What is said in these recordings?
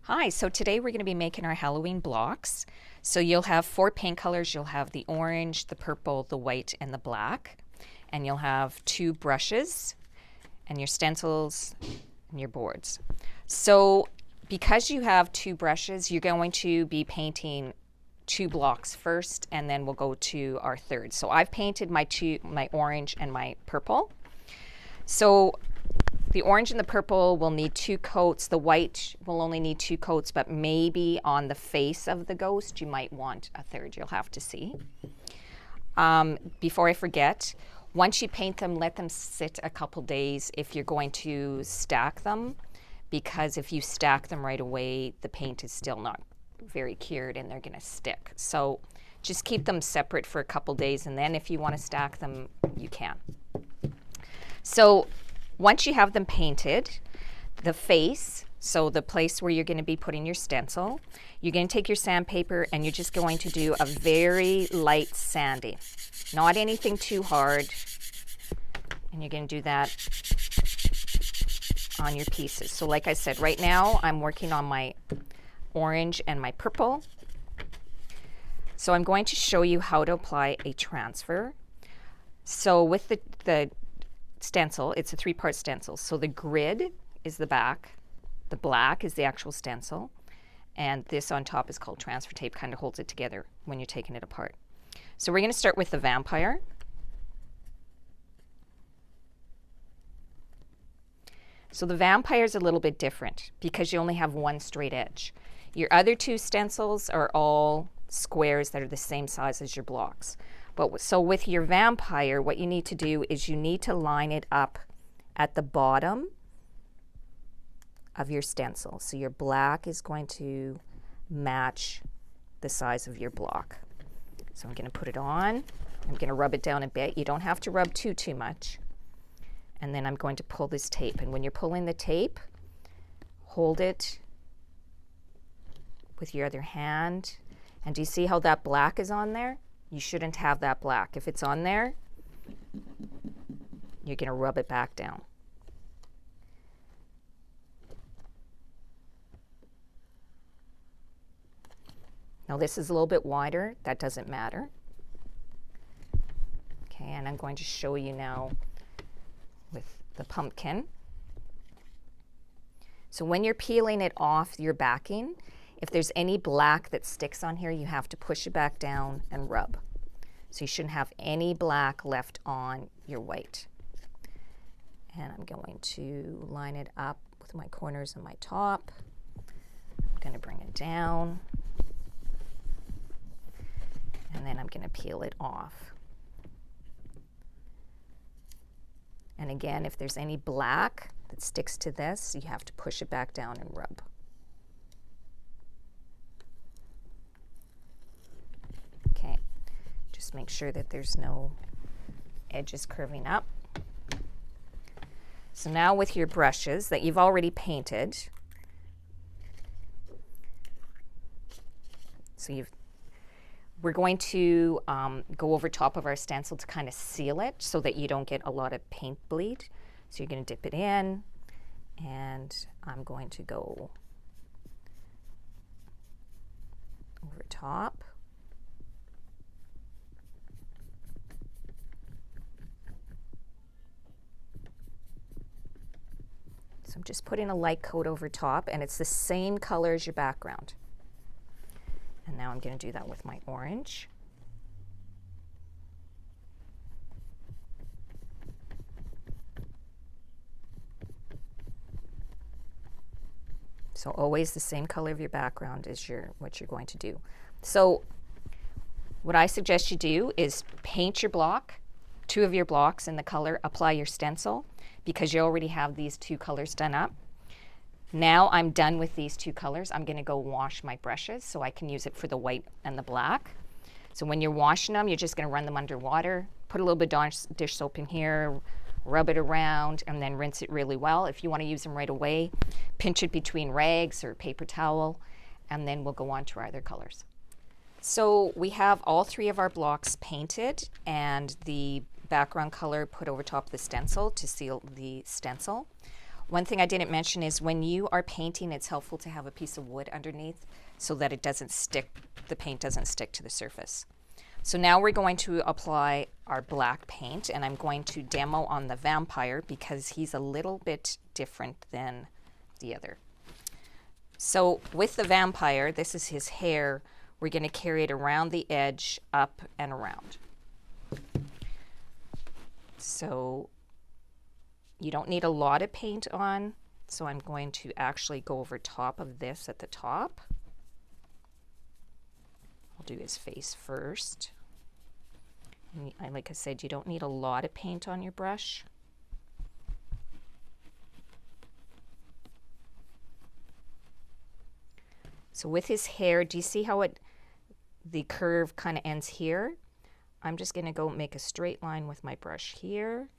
Hi, so today we're going to be making our Halloween blocks. So you'll have four paint colors. You'll have the orange, the purple, the white, and the black. And you'll have two brushes and your stencils and your boards. So because you have two brushes, you're going to be painting two blocks first, and then we'll go to our third. So I've painted my orange and my purple. So the orange and the purple will need two coats. The white will only need two coats, but maybe on the face of the ghost, you might want a third. You'll have to see. Before I forget, once you paint them, let them sit a couple days if you're going to stack them, because if you stack them right away, the paint is still not very cured and they're going to stick. So just keep them separate for a couple days, and then if you want to stack them, you can. So once you have them painted, the face, so the place where you're going to be putting your stencil, you're going to take your sandpaper and you're just going to do a very light sanding. Not anything too hard. And you're going to do that on your pieces. So like I said, right now I'm working on my orange and my purple. So I'm going to show you how to apply a transfer. So with the stencil, it's a three-part stencil. So the grid is the back, the black is the actual stencil, and this on top is called transfer tape, kind of holds it together when you're taking it apart. So we're going to start with the vampire. So the vampire is a little bit different because you only have one straight edge. Your other two stencils are all squares that are the same size as your blocks. So with your vampire, what you need to do is you need to line it up at the bottom of your stencil. So your black is going to match the size of your block. So I'm going to put it on. I'm going to rub it down a bit. You don't have to rub too much. And then I'm going to pull this tape. And when you're pulling the tape, hold it with your other hand. And do you see how that black is on there? You shouldn't have that black. If it's on there, you're going to rub it back down. Now this is a little bit wider. That doesn't matter. Okay, and I'm going to show you now with the pumpkin. So when you're peeling it off your backing, if there's any black that sticks on here, you have to push it back down and rub. So you shouldn't have any black left on your white. And I'm going to line it up with my corners and my top. I'm going to bring it down. And then I'm going to peel it off. And again, if there's any black that sticks to this, you have to push it back down and rub. Okay, just make sure that there's no edges curving up. So now with your brushes that you've already painted, we're going to go over top of our stencil to kind of seal it so that you don't get a lot of paint bleed. So you're going to dip it in, and I'm going to go over top. So I'm just putting a light coat over top, and it's the same color as your background. And now I'm going to do that with my orange. So always the same color of your background is what you're going to do. So what I suggest you do is paint your block, two of your blocks in the color, apply your stencil, because you already have these two colors done up. Now I'm done with these two colors. I'm going to go wash my brushes so I can use it for the white and the black. So when you're washing them, you're just going to run them under water, put a little bit of dish soap in here, rub it around, and then rinse it really well. If you want to use them right away, pinch it between rags or paper towel, and then we'll go on to our other colors. So we have all three of our blocks painted and the background color put over top of the stencil to seal the stencil. One thing I didn't mention is when you are painting, it's helpful to have a piece of wood underneath so that it doesn't stick, the paint doesn't stick to the surface. So now we're going to apply our black paint, and I'm going to demo on the vampire because he's a little bit different than the other. So with the vampire, this is his hair. We're going to carry it around the edge, up and around. So you don't need a lot of paint on, so I'm going to actually go over top of this at the top. I'll do his face first. And like I said, you don't need a lot of paint on your brush. So with his hair, do you see how the curve kind of ends here? I'm just going to go make a straight line with my brush here.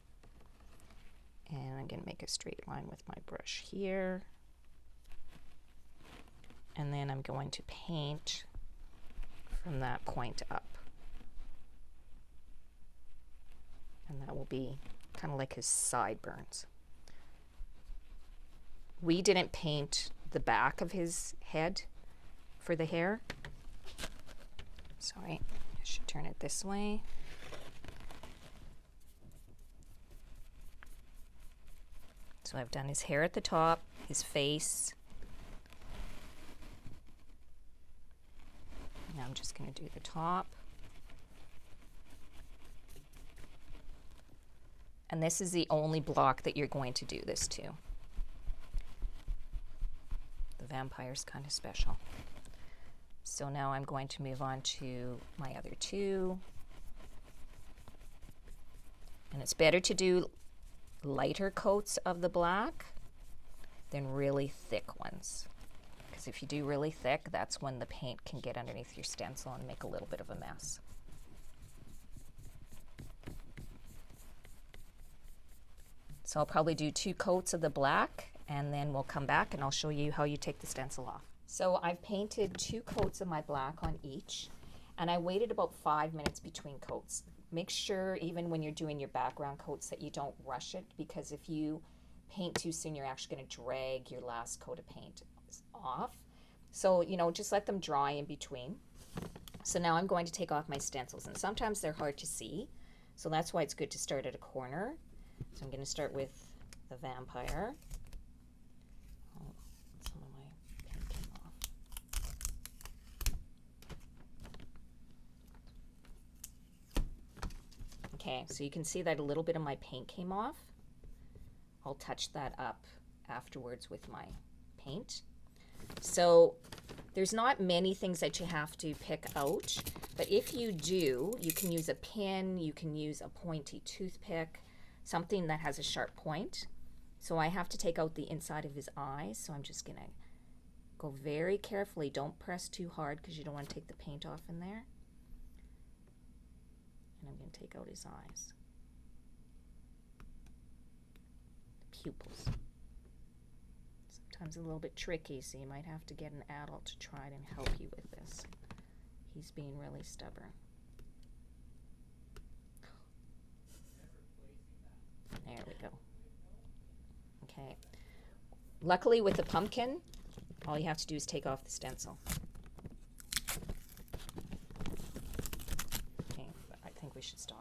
And I'm going to make a straight line with my brush here. And then I'm going to paint from that point up. And that will be kind of like his sideburns. We didn't paint the back of his head for the hair. Sorry, I should turn it this way. So I've done his hair at the top, his face. Now I'm just going to do the top. And this is the only block that you're going to do this to. The vampire's kind of special. So now I'm going to move on to my other two. And it's better to do lighter coats of the black than really thick ones. Because if you do really thick, that's when the paint can get underneath your stencil and make a little bit of a mess. So I'll probably do 2 coats of the black, and then we'll come back and I'll show you how you take the stencil off. So I've painted 2 coats of my black on each, and I waited about 5 minutes between coats. Make sure even when you're doing your background coats that you don't rush it, because if you paint too soon, you're actually going to drag your last coat of paint off. So, you know, just let them dry in between. So now I'm going to take off my stencils, and sometimes they're hard to see, so that's why it's good to start at a corner. So I'm going to start with the vampire. Oh, some of my paint came off. Okay, so you can see that a little bit of my paint came off. I'll touch that up afterwards with my paint. So there's not many things that you have to pick out, but if you do, you can use a pin, you can use a pointy toothpick, something that has a sharp point. So I have to take out the inside of his eyes, so I'm just going to go very carefully. Don't press too hard because you don't want to take the paint off in there. And I'm going to take out his eyes. The pupils. Sometimes a little bit tricky, so you might have to get an adult to try it and help you with this. He's being really stubborn. There we go. Okay. Luckily with the pumpkin, all you have to do is take off the stencil. Okay, I think we should stop.